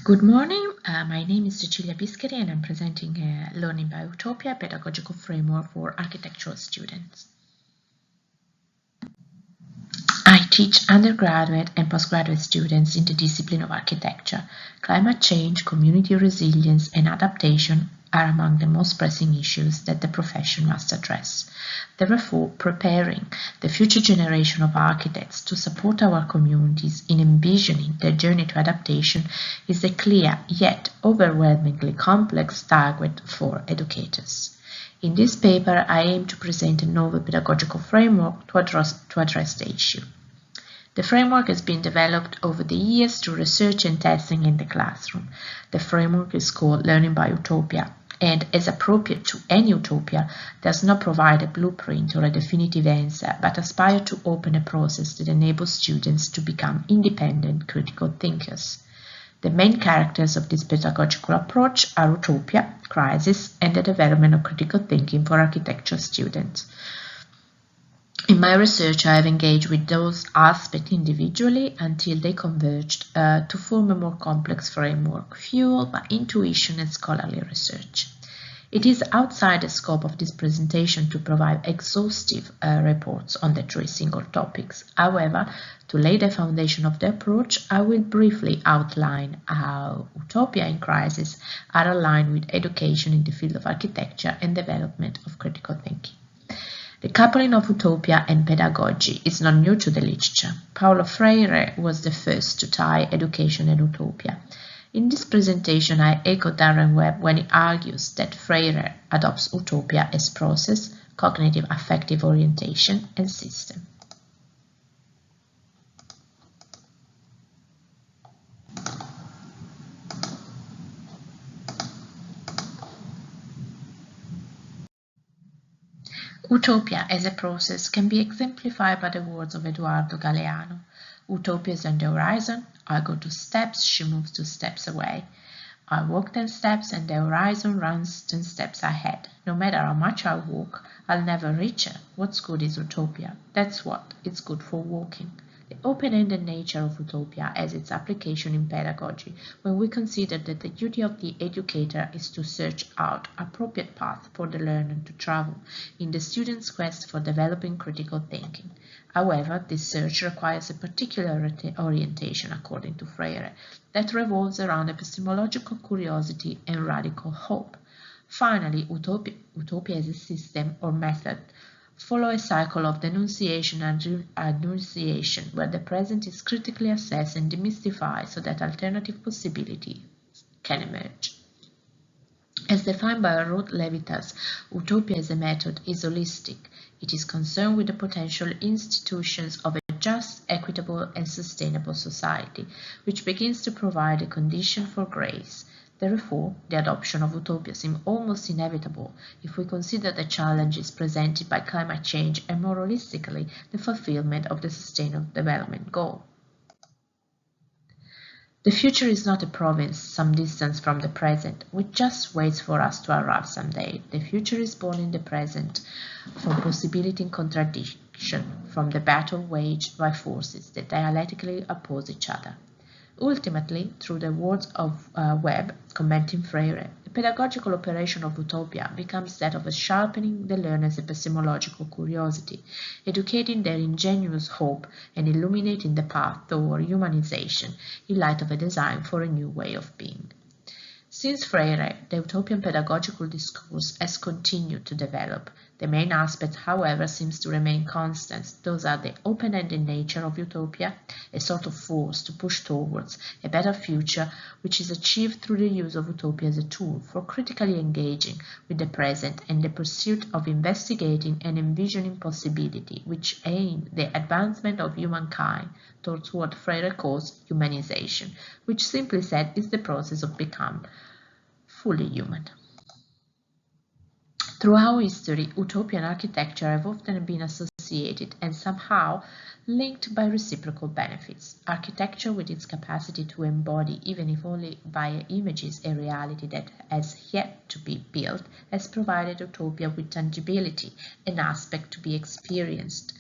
Good morning, my name is Bischeri and I'm presenting Learning by Utopia, pedagogical framework for architectural students. I teach undergraduate and postgraduate students in the discipline of architecture. Climate change, community resilience and adaptation are among the most pressing issues that the profession must address. Therefore, preparing the future generation of architects to support our communities in envisioning their journey to adaptation is a clear yet overwhelmingly complex target for educators. In this paper, I aim to present a novel pedagogical framework to address the issue. The framework has been developed over the years through research and testing in the classroom. The framework is called Learning by Utopia and, as appropriate to any utopia, does not provide a blueprint or a definitive answer, but aspires to open a process that enables students to become independent critical thinkers. The main characters of this pedagogical approach are utopia, crisis, and the development of critical thinking for architecture students. In my research, I have engaged with those aspects individually until they converged to form a more complex framework fueled by intuition and scholarly research. It is outside the scope of this presentation to provide exhaustive reports on the three single topics. However, to lay the foundation of the approach, I will briefly outline how utopia and crisis are aligned with education in the field of architecture and development of critical thinking. The coupling of utopia and pedagogy is not new to the literature. Paulo Freire was the first to tie education and utopia. In this presentation, I echo Darren Webb when he argues that Freire adopts utopia as process, cognitive affective orientation, and system. Utopia as a process can be exemplified by the words of Eduardo Galeano. Utopia is on the horizon. I go 2 steps, she moves 2 steps away. I walk 10 steps and the horizon runs 10 steps ahead. No matter how much I walk, I'll never reach her. What's good is utopia. That's what it's good for walking. The open-ended nature of utopia has its application in pedagogy when we consider that the duty of the educator is to search out appropriate paths for the learner to travel in the student's quest for developing critical thinking. However, this search requires a particular orientation, according to Freire, that revolves around epistemological curiosity and radical hope. Finally, utopia as a system or method follow a cycle of denunciation and annunciation, where the present is critically assessed and demystified so that alternative possibilities can emerge. As defined by Ruth Levitas, utopia as a method is holistic. It is concerned with the potential institutions of a just, equitable, and sustainable society, which begins to provide a condition for grace. Therefore, the adoption of utopia seems almost inevitable if we consider the challenges presented by climate change and, more holistically, the fulfillment of the Sustainable Development Goal. The future is not a province some distance from the present, which just waits for us to arrive someday. The future is born in the present, from possibility and contradiction, from the battle waged by forces that dialectically oppose each other. Ultimately, through the words of Webb, commenting Freire, the pedagogical operation of utopia becomes that of sharpening the learner's epistemological curiosity, educating their ingenuous hope, and illuminating the path toward humanization in light of a design for a new way of being. Since Freire, the utopian pedagogical discourse has continued to develop. The main aspect, however, seems to remain constant. Those are the open-ended nature of utopia, a sort of force to push towards a better future, which is achieved through the use of utopia as a tool for critically engaging with the present and the pursuit of investigating and envisioning possibility, which aim the advancement of humankind towards what Freire calls humanization, which simply said is the process of becoming fully human. Throughout history, utopia and architecture have often been associated and somehow linked by reciprocal benefits. Architecture, with its capacity to embody, even if only via images, a reality that has yet to be built, has provided utopia with tangibility, an aspect to be experienced.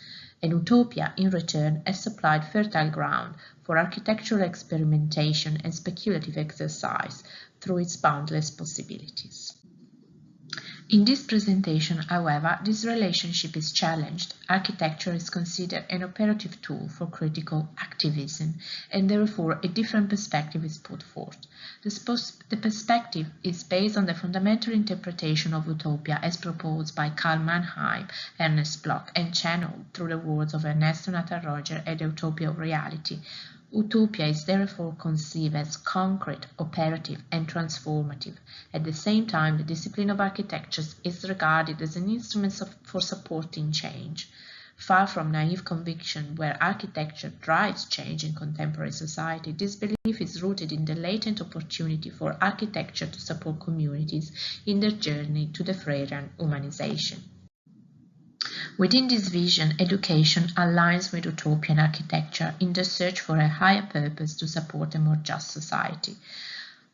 And utopia, in return, has supplied fertile ground for architectural experimentation and speculative exercise through its boundless possibilities. In this presentation, however, this relationship is challenged. Architecture is considered an operative tool for critical activism, and therefore a different perspective is put forth. The perspective is based on the fundamental interpretation of utopia as proposed by Karl Mannheim, Ernest Bloch, and channeled through the words of Ernesto Natarroger at the Utopia of Reality. Utopia is therefore conceived as concrete, operative, and transformative. At the same time, the discipline of architecture is regarded as an instrument for supporting change. Far from naive conviction where architecture drives change in contemporary society, this belief is rooted in the latent opportunity for architecture to support communities in their journey to the Freudian humanization. Within this vision, education aligns with utopian architecture in the search for a higher purpose to support a more just society.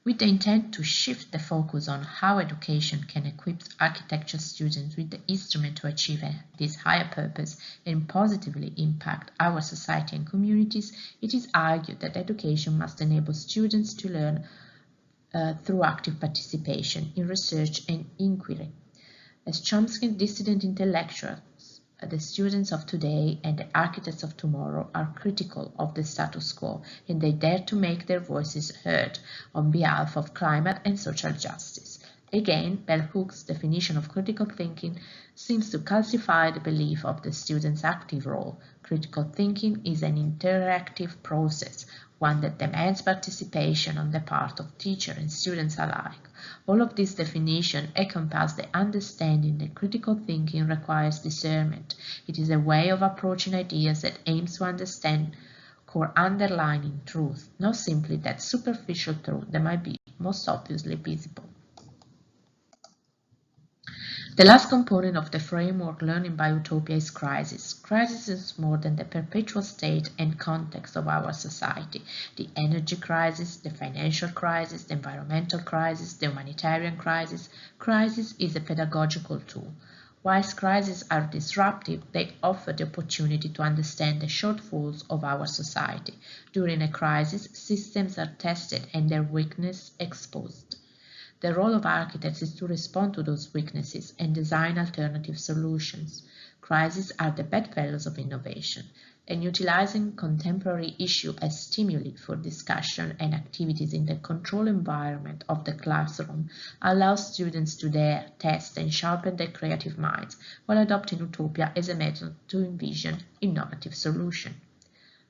With the intent to shift the focus on how education can equip architecture students with the instrument to achieve this higher purpose and positively impact our society and communities, it is argued that education must enable students to learn through active participation in research and inquiry. As Chomsky's dissident intellectuals, the students of today and the architects of tomorrow are critical of the status quo, and they dare to make their voices heard on behalf of climate and social justice. Again, Bell Hook's definition of critical thinking seems to calcify the belief of the student's active role. Critical thinking is an interactive process, one that demands participation on the part of teachers and students alike. All of these definitions encompass the understanding that critical thinking requires discernment. It is a way of approaching ideas that aims to understand core underlying truth, not simply that superficial truth that might be most obviously visible. The last component of the framework learning by utopia is crisis. Crisis is more than the perpetual state and context of our society. The energy crisis, the financial crisis, the environmental crisis, the humanitarian crisis. Crisis is a pedagogical tool. Whilst crises are disruptive, they offer the opportunity to understand the shortfalls of our society. During a crisis, systems are tested and their weakness exposed. The role of architects is to respond to those weaknesses and design alternative solutions. Crises are the bedfellows of innovation, and utilizing contemporary issues as stimuli for discussion and activities in the controlled environment of the classroom allows students to dare, test, and sharpen their creative minds, while adopting utopia as a method to envision innovative solutions.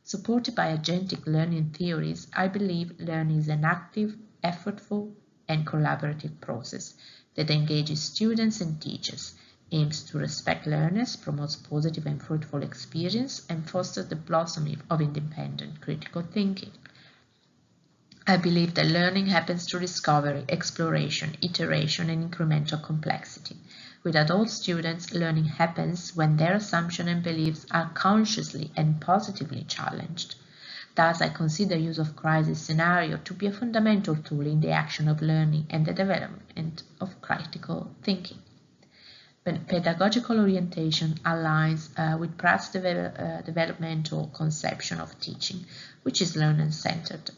Supported by agentic learning theories, I believe learning is an active, effortful, and collaborative process that engages students and teachers, aims to respect learners, promotes positive and fruitful experience, and fosters the blossoming of independent critical thinking. I believe that learning happens through discovery, exploration, iteration, and incremental complexity. With adult students, learning happens when their assumptions and beliefs are consciously and positively challenged. Thus, I consider use of crisis scenario to be a fundamental tool in the action of learning and the development of critical thinking. When pedagogical orientation aligns with Pratt's developmental conception of teaching, which is learner-centered.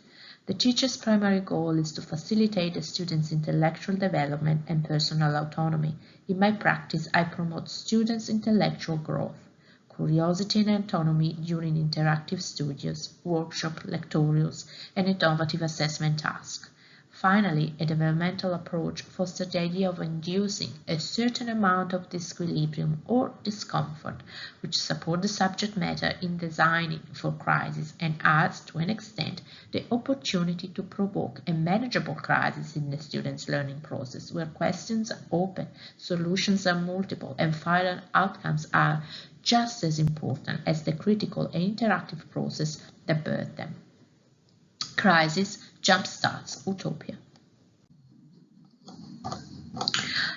The teacher's primary goal is to facilitate the student's intellectual development and personal autonomy. In my practice, I promote students' intellectual growth, curiosity and autonomy during interactive studios, workshops, lectorials, and innovative assessment tasks. Finally, a developmental approach fosters the idea of inducing a certain amount of disequilibrium or discomfort, which support the subject matter in designing for crisis and adds, to an extent, the opportunity to provoke a manageable crisis in the student's learning process, where questions are open, solutions are multiple, and final outcomes are just as important as the critical and interactive process that birthed them. Crisis jumpstarts utopia.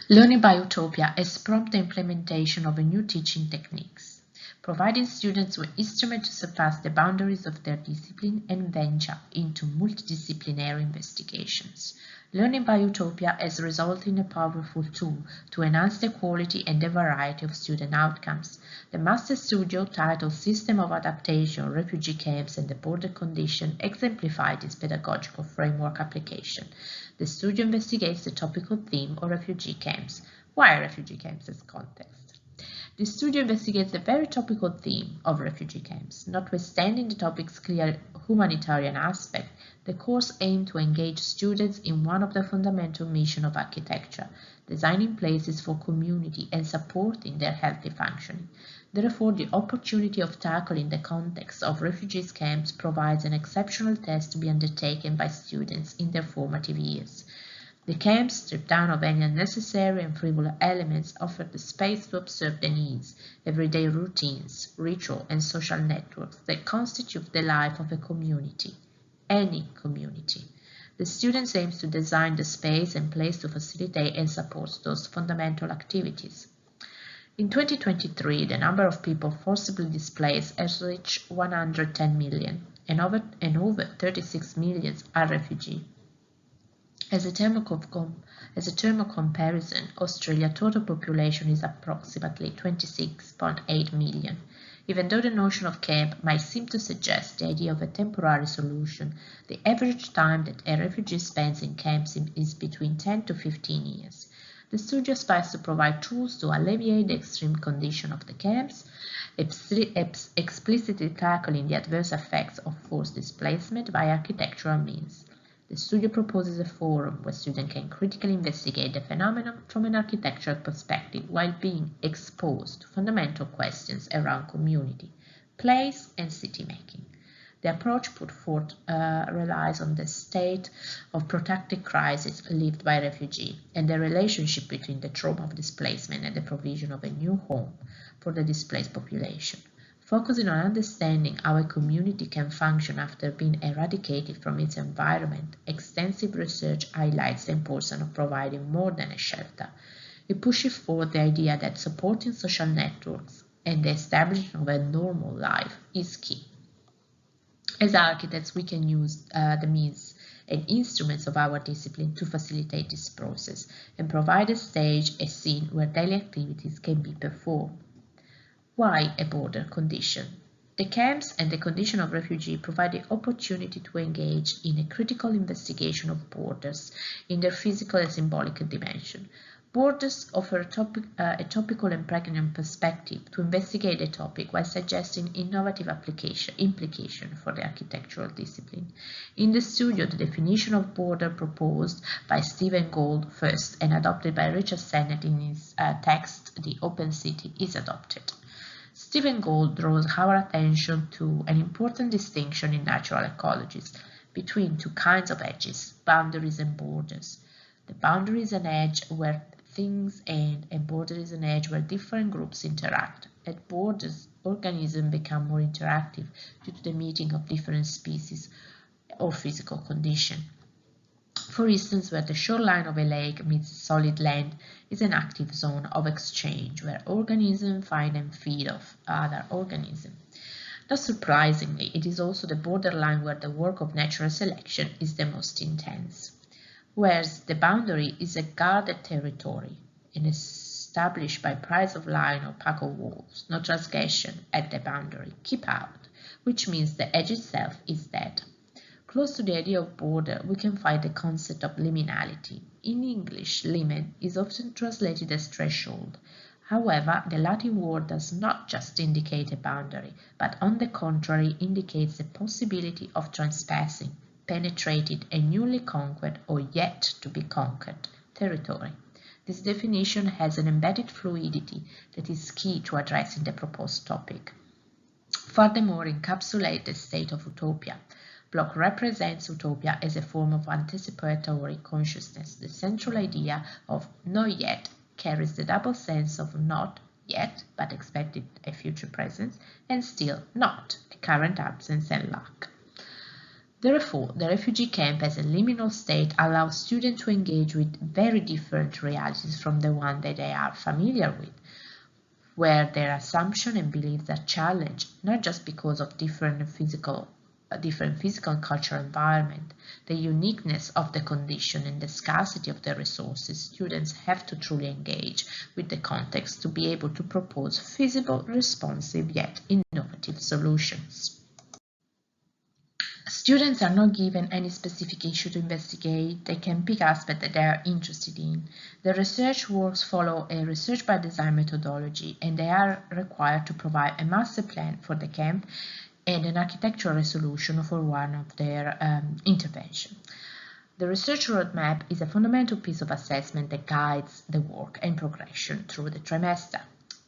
Learning by utopia has prompted the implementation of new teaching techniques. providing students with instruments to surpass the boundaries of their discipline and venture into multidisciplinary investigations. Learning by Utopia has resulted in a powerful tool to enhance the quality and the variety of student outcomes. The Master Studio, titled System of Adaptation, Refugee Camps and the Border Condition, exemplified this pedagogical framework application. The studio investigates the topical theme of refugee camps. Why refugee camps as context? The studio investigates the very topical theme of refugee camps. Notwithstanding the topic's clear humanitarian aspect, the course aimed to engage students in one of the fundamental missions of architecture, designing places for community and supporting their healthy functioning. Therefore, the opportunity of tackling the context of refugees' camps provides an exceptional test to be undertaken by students in their formative years. The camps, stripped down of any unnecessary and frivolous elements, offer the space to observe the needs, everyday routines, ritual and social networks that constitute the life of a community, any community. The students aim to design the space and place to facilitate and support those fundamental activities. In 2023, the number of people forcibly displaced has reached 110 million, and over 36 million are refugees. As a term of comparison, Australia's total population is approximately 26.8 million. Even though the notion of camp might seem to suggest the idea of a temporary solution, the average time that a refugee spends in camps is between 10 to 15 years. The studio aspires to provide tools to alleviate the extreme condition of the camps, explicitly tackling the adverse effects of forced displacement by architectural means. The studio proposes a forum where students can critically investigate the phenomenon from an architectural perspective while being exposed to fundamental questions around community, place, and city making. The approach put forth relies on the state of protracted crisis lived by refugees and the relationship between the trauma of displacement and the provision of a new home for the displaced population. Focusing on understanding how a community can function after being eradicated from its environment, extensive research highlights the importance of providing more than a shelter. It pushes forward the idea that supporting social networks and the establishment of a normal life is key. As architects, we can use the means and instruments of our discipline to facilitate this process and provide a stage, a scene where daily activities can be performed. Why a border condition? The camps and the condition of refugee provide the opportunity to engage in a critical investigation of borders in their physical and symbolic dimension. Borders offer a topical and pregnant perspective to investigate the topic while suggesting innovative implication for the architectural discipline. In the studio, the definition of border proposed by Stephen Gould first and adopted by Richard Sennett in his text, The Open City, is adopted. Stephen Gould draws our attention to an important distinction in natural ecologies between two kinds of edges, boundaries and borders. The boundary is an edge where things end, and border is an edge where different groups interact. At borders, organisms become more interactive due to the meeting of different species or physical conditions. For instance, where the shoreline of a lake meets solid land is an active zone of exchange where organisms find and feed off other organisms. Not surprisingly, it is also the borderline where the work of natural selection is the most intense. Whereas the boundary is a guarded territory and established by price of line or pack of walls, no transgression at the boundary, keep out, which means the edge itself is dead. Close to the idea of border, we can find the concept of liminality. In English, limen is often translated as threshold. However, the Latin word does not just indicate a boundary, but on the contrary indicates the possibility of transpassing, penetrated a newly conquered or yet to be conquered territory. This definition has an embedded fluidity that is key to addressing the proposed topic. Furthermore, encapsulate the state of utopia. Bloch represents utopia as a form of anticipatory consciousness. The central idea of not yet carries the double sense of not yet, but expected a future presence, and still not, a current absence and lack. Therefore, the refugee camp as a liminal state allows students to engage with very different realities from the one that they are familiar with. where their assumptions and beliefs are challenged, not just because of different physical and cultural environment, the uniqueness of the condition and the scarcity of the resources. Students have to truly engage with the context to be able to propose feasible, responsive, yet innovative solutions. Students are not given any specific issue to investigate. They can pick aspects that they are interested in. The research works follow a research by design methodology, and they are required to provide a master plan for the camp and an architectural solution for one of their interventions. The research roadmap is a fundamental piece of assessment that guides the work and progression through the trimester.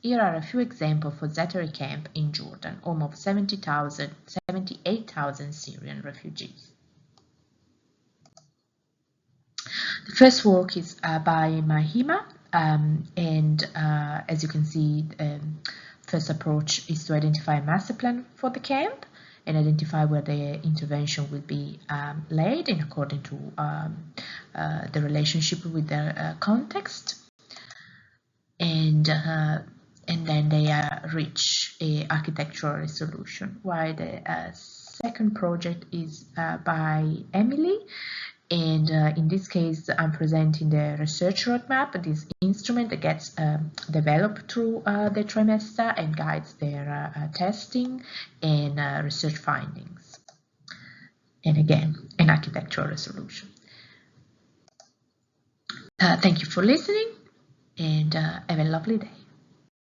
Here are a few examples for Zaatari camp in Jordan, home of 78,000 Syrian refugees. The first work is by Mahima, and as you can see, first approach is to identify a master plan for the camp and identify where the intervention will be laid in according to the relationship with the context. And then they reach a architectural solution, while the second project is by Emily, and in this case I'm presenting the research roadmap, this instrument that gets developed through the trimester and guides their testing and research findings, and again an architectural solution. Thank you for listening, and have a lovely day.